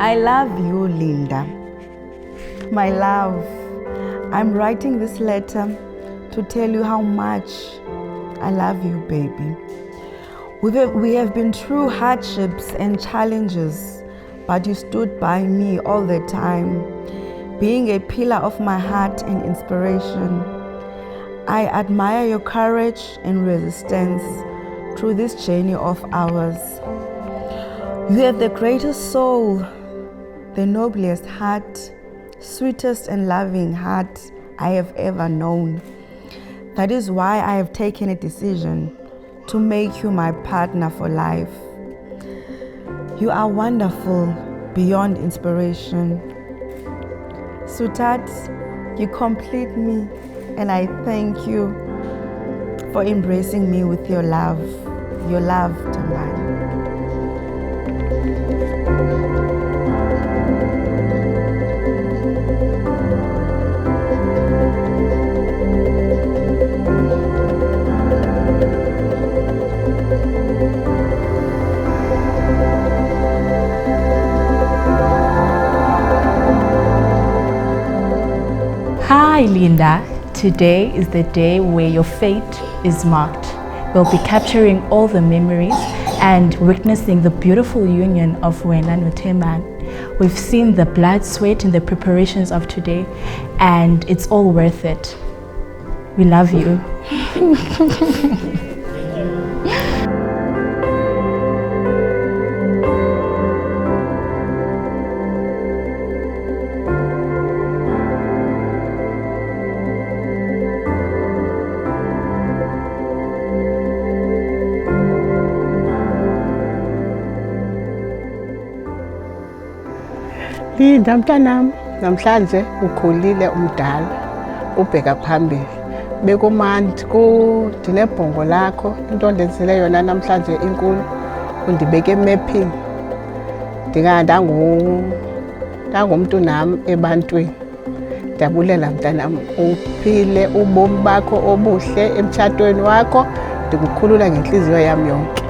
I love you, Linda. My love, I'm writing this letter to tell you how much I love you, baby. We have been through hardships and challenges, but you stood by me all the time, being a pillar of my heart and inspiration. I admire your courage and resistance through this journey of ours. You have the greatest soul, the noblest heart, sweetest and loving heart I have ever known. That is why I have taken a decision to make you my partner for life. You are wonderful beyond inspiration. Sweetheart, you complete me, and I thank you for embracing me with your love. Your love, THEMBANI. Hi Linda, today is the day where your fate is marked. We'll be capturing all the memories and witnessing the beautiful union of wena and THEMBANI. We've seen the blood, sweat and the preparations of today, and it's all worth it. We love you. Linda mntanami, namhlanje ukhulile umdala, ubheka phambili. Bekumandi ndinebhongo lakho, into ndenzele yona namhlanje inkulu, undibeke emapping. Ndangumntu nam ebantwini. Ndiyabulela mntanami, uphile ubomi bakho obuhle emtshatweni wakho, ndikukhulula ngenhliziyo yami yonke.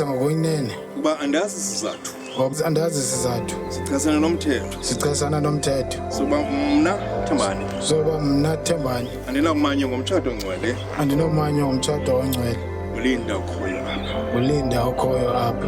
Ngokunene uba andazi isizathu. Andazi isizathu. Sichasana nomthetho. Sichasana nomthetho. Soba mna THEMBANI. Andinakumanye ngomtshato ongcwele. Andinakumanye ngomtshato ongcwele. Ulinda ukhoyo apha. Ulinda ukhoyo apha.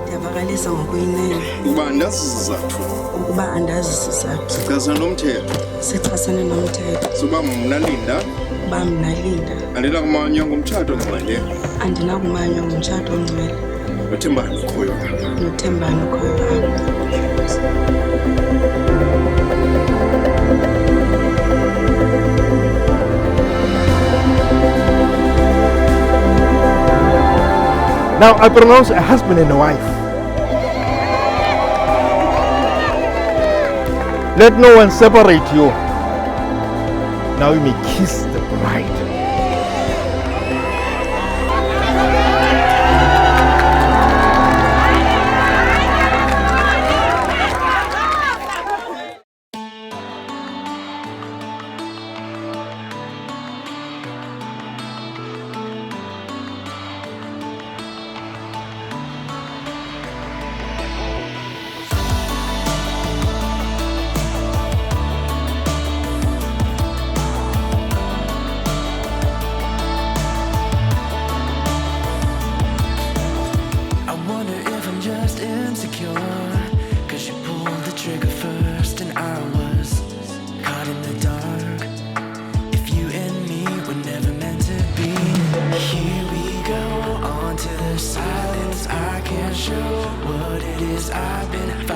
Ndiyavakalisa ngokuyinene. Uba andazi isizathu. Ukuba andazi isizathu. Sichasana nomthetho. Sichasane nomthetho. Soba mna Linda. Uba mna Linda. Andinakumanye ngomtshato ongcwele. Andinakumanye ngomtshato ongcwele. noThembani ukhoyo apha. noThembani ukhoyo apha. Now I pronounce a husband and a wife. Let no one separate you. Now you may kiss the bride. it is I've been